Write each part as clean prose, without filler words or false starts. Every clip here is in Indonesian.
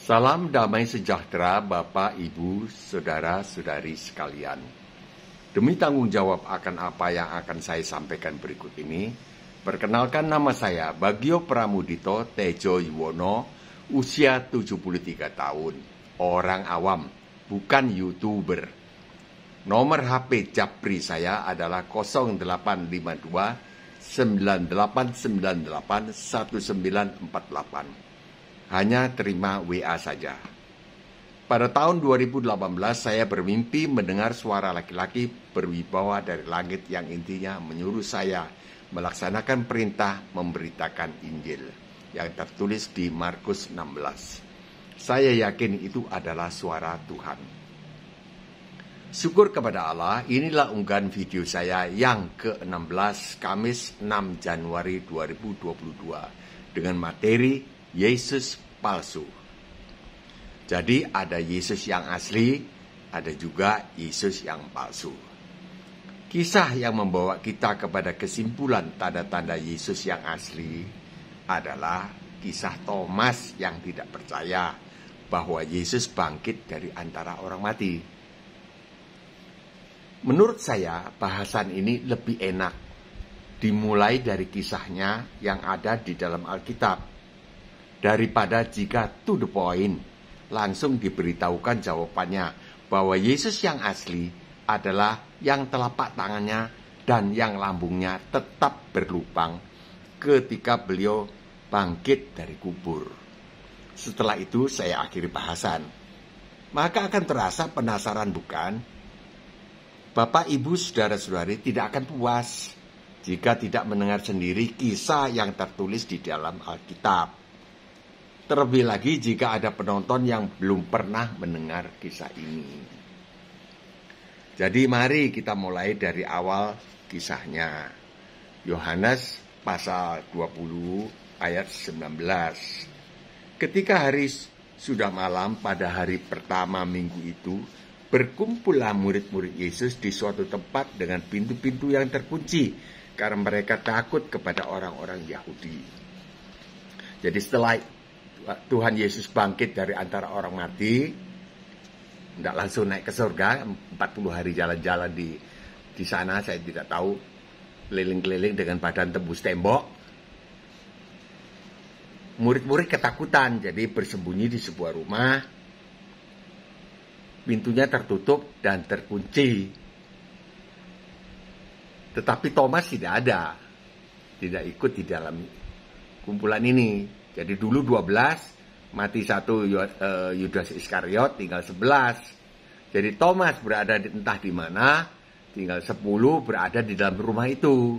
Salam damai sejahtera Bapak, Ibu, Saudara-saudari sekalian. Demi tanggung jawab akan apa yang akan saya sampaikan berikut ini, perkenalkan nama saya Bagio Pramudito Tejo Yuwono, usia 73 tahun, orang awam, bukan YouTuber. Nomor HP Japri saya adalah 0852 9898 1948. Hanya terima WA saja. Pada tahun 2018 saya bermimpi mendengar suara laki-laki berwibawa dari langit yang intinya menyuruh saya melaksanakan perintah memberitakan Injil yang tertulis di Markus 16. Saya yakin itu adalah suara Tuhan. Syukur kepada Allah, inilah unggahan video saya yang ke-16 Kamis 6 Januari 2022 dengan materi Yesus palsu. Jadi ada Yesus yang asli, ada juga Yesus yang palsu. Kisah yang membawa kita kepada kesimpulan tanda-tanda Yesus yang asli adalah kisah Thomas yang tidak percaya bahwa Yesus bangkit dari antara orang mati. Menurut saya bahasan ini lebih enak dimulai dari kisahnya yang ada di dalam Alkitab, daripada jika to the point langsung diberitahukan jawabannya bahwa Yesus yang asli adalah yang telapak tangannya dan yang lambungnya tetap berlubang ketika beliau bangkit dari kubur. Setelah itu saya akhiri bahasan. Maka akan terasa penasaran, bukan? Bapak, Ibu, Saudara-saudari tidak akan puas jika tidak mendengar sendiri kisah yang tertulis di dalam Alkitab. Terlebih lagi jika ada penonton yang belum pernah mendengar kisah ini. Jadi mari kita mulai dari awal kisahnya. Yohanes pasal 20 ayat 19. Ketika hari sudah malam pada hari pertama minggu itu, berkumpullah murid-murid Yesus di suatu tempat dengan pintu-pintu yang terkunci karena mereka takut kepada orang-orang Yahudi. Jadi setelah Tuhan Yesus bangkit dari antara orang mati, tidak langsung naik ke surga, 40 hari jalan-jalan di sana, saya tidak tahu, keliling-keliling dengan badan tembus tembok. Murid-murid ketakutan, jadi bersembunyi di sebuah rumah, pintunya tertutup dan terkunci. Tetapi Thomas tidak ada, tidak ikut di dalam kumpulan ini. Jadi dulu 12, mati satu Yudas Iskariot, tinggal 11. Jadi Thomas berada entah di mana, tinggal 10 berada di dalam rumah itu.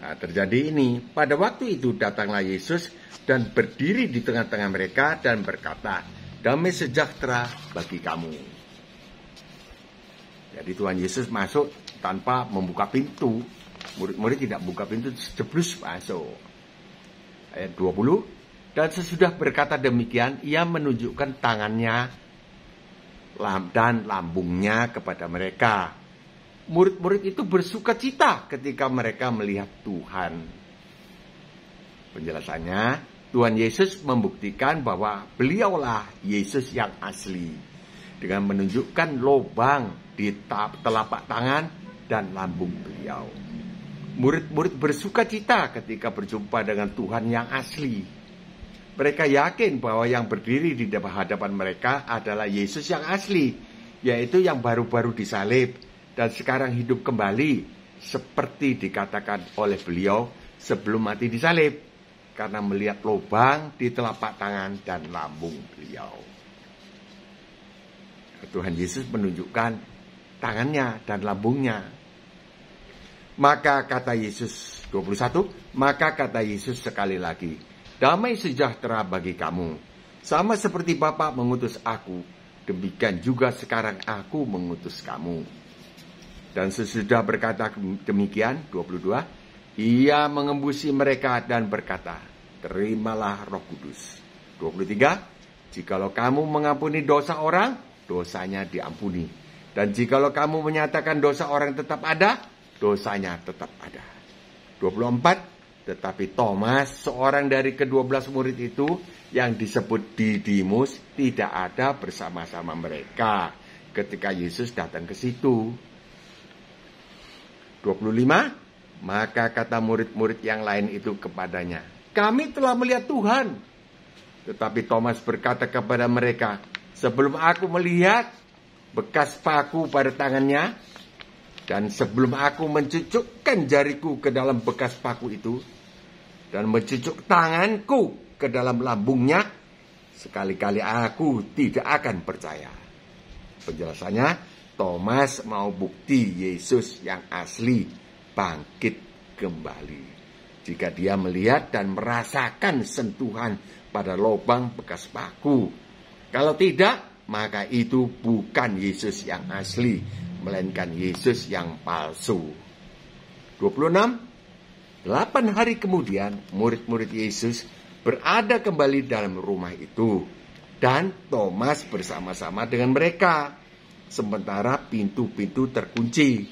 Nah, terjadi ini. Pada waktu itu datanglah Yesus dan berdiri di tengah-tengah mereka dan berkata, "Damai sejahtera bagi kamu." Jadi Tuhan Yesus masuk tanpa membuka pintu. Murid-murid tidak buka pintu, jeblus masuk. Ayat 20, dan sesudah berkata demikian, ia menunjukkan tangannya dan lambungnya kepada mereka. Murid-murid itu bersuka cita ketika mereka melihat Tuhan. Penjelasannya, Tuhan Yesus membuktikan bahwa beliaulah Yesus yang asli dengan menunjukkan lubang di telapak tangan dan lambung beliau. Murid-murid bersuka cita ketika berjumpa dengan Tuhan yang asli. Mereka yakin bahwa yang berdiri di hadapan mereka adalah Yesus yang asli, yaitu yang baru-baru disalib dan sekarang hidup kembali seperti dikatakan oleh beliau sebelum mati disalib, karena melihat lubang di telapak tangan dan lambung beliau. Tuhan Yesus menunjukkan tangannya dan lambungnya. Maka kata Yesus 21, maka kata Yesus sekali lagi, "Damai sejahtera bagi kamu. Sama seperti Bapa mengutus aku, demikian juga sekarang aku mengutus kamu." Dan sesudah berkata demikian, 22, ia mengembusi mereka dan berkata, "Terimalah Roh Kudus." 23, "Jikalau kamu mengampuni dosa orang, dosanya diampuni. Dan jikalau kamu menyatakan dosa orang tetap ada, dosanya tetap ada." 24, Tetapi Thomas, seorang dari ke-12 murid itu yang disebut Didimus, tidak ada bersama-sama mereka ketika Yesus datang ke situ. 25, maka kata murid-murid yang lain itu kepadanya, kami telah melihat Tuhan. Tetapi Thomas berkata kepada mereka, sebelum aku melihat bekas paku pada tangannya, dan sebelum aku mencucukkan jariku ke dalam bekas paku itu, dan mencucuk tanganku ke dalam lambungnya, sekali-kali aku tidak akan percaya. Penjelasannya, Thomas mau bukti Yesus yang asli bangkit kembali. Jika dia melihat dan merasakan sentuhan pada lubang bekas paku. Kalau tidak, maka itu bukan Yesus yang asli, melainkan Yesus yang palsu. 26, 8 hari kemudian murid-murid Yesus berada kembali dalam rumah itu, dan Thomas bersama-sama dengan mereka, sementara pintu-pintu terkunci.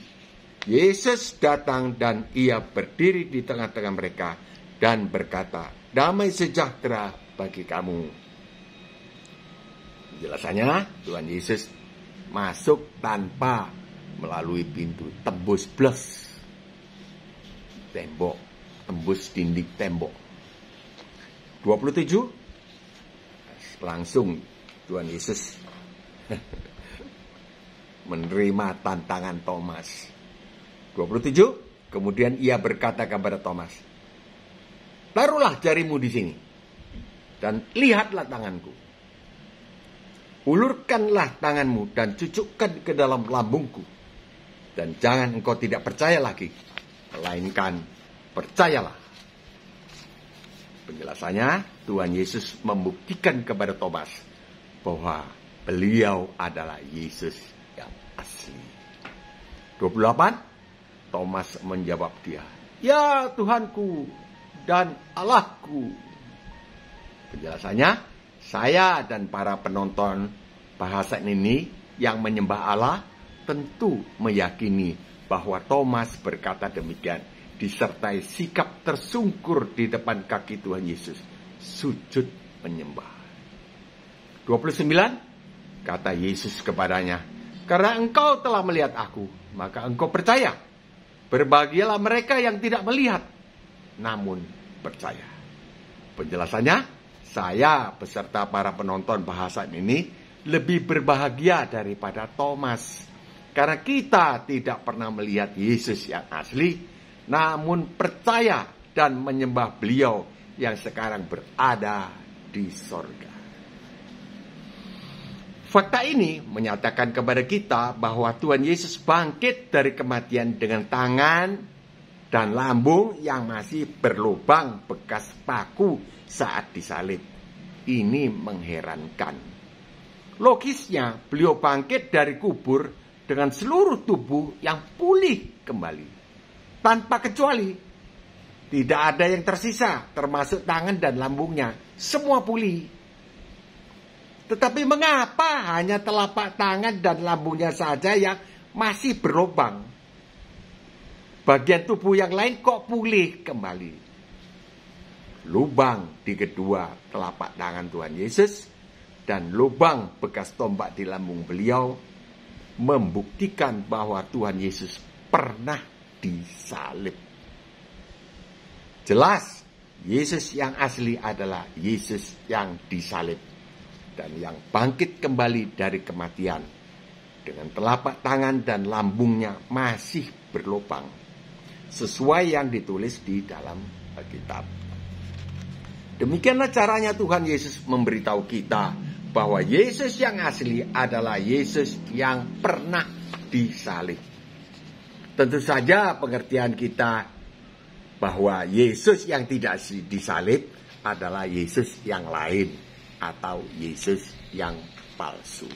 Yesus datang dan ia berdiri di tengah-tengah mereka dan berkata, damai sejahtera bagi kamu. Penjelasannya, Tuhan Yesus masuk tanpa melalui pintu, tembus blus tembok, tembus dinding tembok. 27, langsung Tuhan Yesus menerima tantangan Thomas. 27, kemudian ia berkata kepada Thomas, taruhlah jarimu di sini dan lihatlah tanganku. Ulurkanlah tanganmu dan cucukkan ke dalam lambungku. Dan jangan engkau tidak percaya lagi, melainkan percayalah. Penjelasannya, Tuhan Yesus membuktikan kepada Thomas bahwa beliau adalah Yesus yang asli. 28, Thomas menjawab dia, ya Tuhanku dan Allahku. Penjelasannya, saya dan para penonton bahasan ini yang menyembah Allah tentu meyakini bahwa Thomas berkata demikian, disertai sikap tersungkur di depan kaki Tuhan Yesus, sujud menyembah. 29, kata Yesus kepadanya, karena engkau telah melihat aku, maka engkau percaya. Berbahagialah mereka yang tidak melihat, namun percaya. Penjelasannya, saya beserta para penonton bahasan ini lebih berbahagia daripada Thomas. Karena kita tidak pernah melihat Yesus yang asli, namun percaya dan menyembah beliau yang sekarang berada di sorga. Fakta ini menyatakan kepada kita bahwa Tuhan Yesus bangkit dari kematian dengan tangan dan lambung yang masih berlubang bekas paku saat disalib. Ini mengherankan. Logisnya, beliau bangkit dari kubur dengan seluruh tubuh yang pulih kembali, tanpa kecuali. Tidak ada yang tersisa, termasuk tangan dan lambungnya. Semua pulih. Tetapi mengapa hanya telapak tangan dan lambungnya saja yang masih berlubang? Bagian tubuh yang lain kok pulih kembali? Lubang di kedua telapak tangan Tuhan Yesus dan lubang bekas tombak di lambung beliau membuktikan bahwa Tuhan Yesus pernah disalib. Jelas, Yesus yang asli adalah Yesus yang disalib dan yang bangkit kembali dari kematian dengan telapak tangan dan lambungnya masih berlubang, sesuai yang ditulis di dalam Alkitab. Demikianlah caranya Tuhan Yesus memberitahu kita bahwa Yesus yang asli adalah Yesus yang pernah disalib. Tentu saja pengertian kita bahwa Yesus yang tidak disalib adalah Yesus yang lain atau Yesus yang palsu.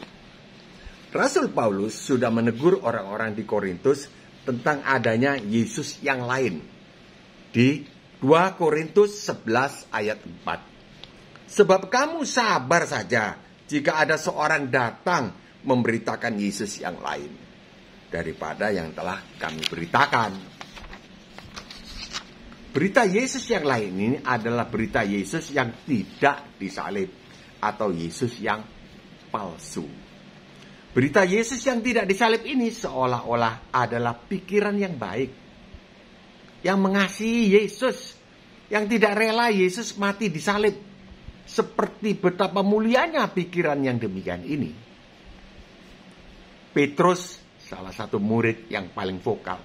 Rasul Paulus sudah menegur orang-orang di Korintus tentang adanya Yesus yang lain di 2 Korintus 11 ayat 4. Sebab kamu sabar saja jika ada seorang datang memberitakan Yesus yang lain daripada yang telah kami beritakan. Berita Yesus yang lain ini adalah berita Yesus yang tidak disalib atau Yesus yang palsu. Berita Yesus yang tidak disalib ini seolah-olah adalah pikiran yang baik, yang mengasihi Yesus, yang tidak rela Yesus mati disalib. Seperti betapa mulianya pikiran yang demikian ini. Petrus, salah satu murid yang paling vokal,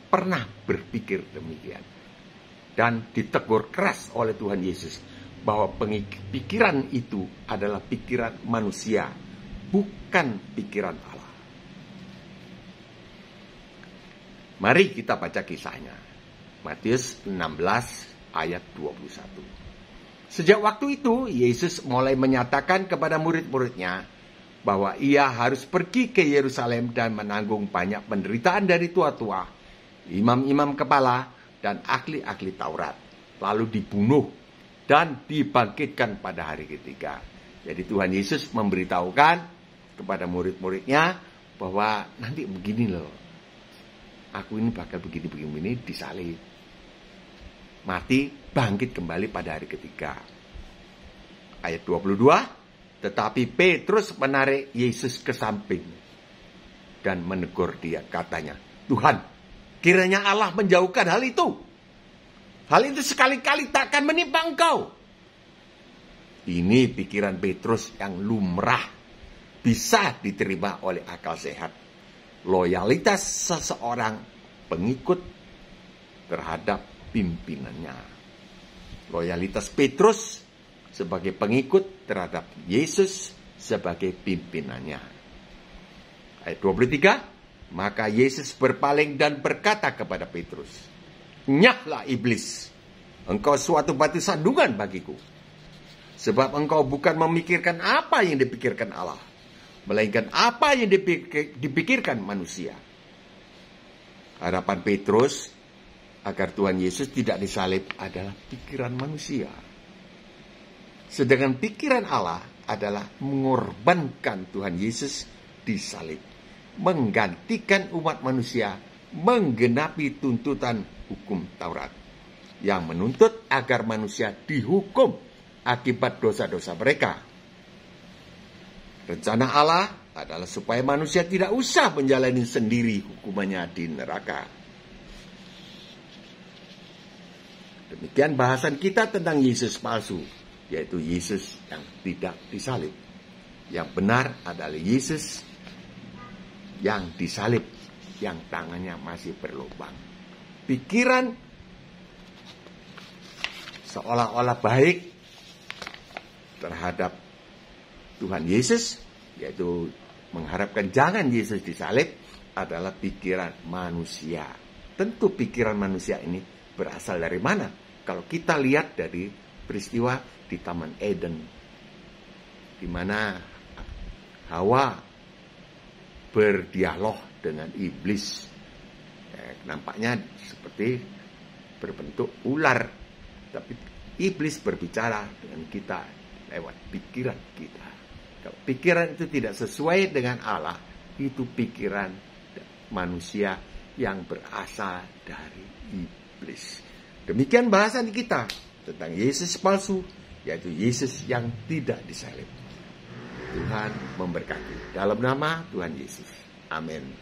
pernah berpikir demikian. Dan ditegur keras oleh Tuhan Yesus bahwa pikiran itu adalah pikiran manusia, bukan pikiran Allah. Mari kita baca kisahnya. Matius 16 ayat 21. Sejak waktu itu, Yesus mulai menyatakan kepada murid-muridnya bahwa ia harus pergi ke Yerusalem dan menanggung banyak penderitaan dari tua-tua, imam-imam kepala, dan ahli-ahli Taurat, lalu dibunuh dan dibangkitkan pada hari ketiga. Jadi Tuhan Yesus memberitahukan kepada murid-muridnya bahwa nanti begini loh, aku ini bakal begini-begini disalib, mati, bangkit kembali pada hari ketiga. Ayat 22, tetapi Petrus menarik Yesus ke samping dan menegur dia, katanya, Tuhan, kiranya Allah menjauhkan hal itu. Hal itu sekali-kali takkan menimpa engkau. Ini pikiran Petrus yang lumrah, bisa diterima oleh akal sehat. Loyalitas seseorang pengikut terhadap pimpinannya. Loyalitas Petrus sebagai pengikut terhadap Yesus sebagai pimpinannya. Ayat 23, maka Yesus berpaling dan berkata kepada Petrus, nyahlah iblis, engkau suatu batu sandungan bagiku. Sebab engkau bukan memikirkan apa yang dipikirkan Allah, melainkan apa yang dipikirkan manusia. Harapan Petrus agar Tuhan Yesus tidak disalib adalah pikiran manusia. Sedangkan pikiran Allah adalah mengorbankan Tuhan Yesus disalib, menggantikan umat manusia, menggenapi tuntutan hukum Taurat yang menuntut agar manusia dihukum akibat dosa-dosa mereka. Rencana Allah adalah supaya manusia tidak usah menjalani sendiri hukumannya di neraka. Demikian bahasan kita tentang Yesus palsu, yaitu Yesus yang tidak disalib. Yang benar adalah Yesus yang disalib, yang tangannya masih berlubang. Pikiran seolah-olah baik terhadap Tuhan Yesus, yaitu mengharapkan jangan Yesus disalib, adalah pikiran manusia. Tentu pikiran manusia ini berasal dari mana? Kalau kita lihat dari peristiwa di Taman Eden, di mana Hawa berdialog dengan iblis, nampaknya seperti berbentuk ular, tapi iblis berbicara dengan kita lewat pikiran kita. Kalau pikiran itu tidak sesuai dengan Allah, itu pikiran manusia yang berasal dari iblis. Demikian bahasan kita tentang Yesus palsu, yaitu Yesus yang tidak disalib. Tuhan memberkati. Dalam nama Tuhan Yesus. Amin.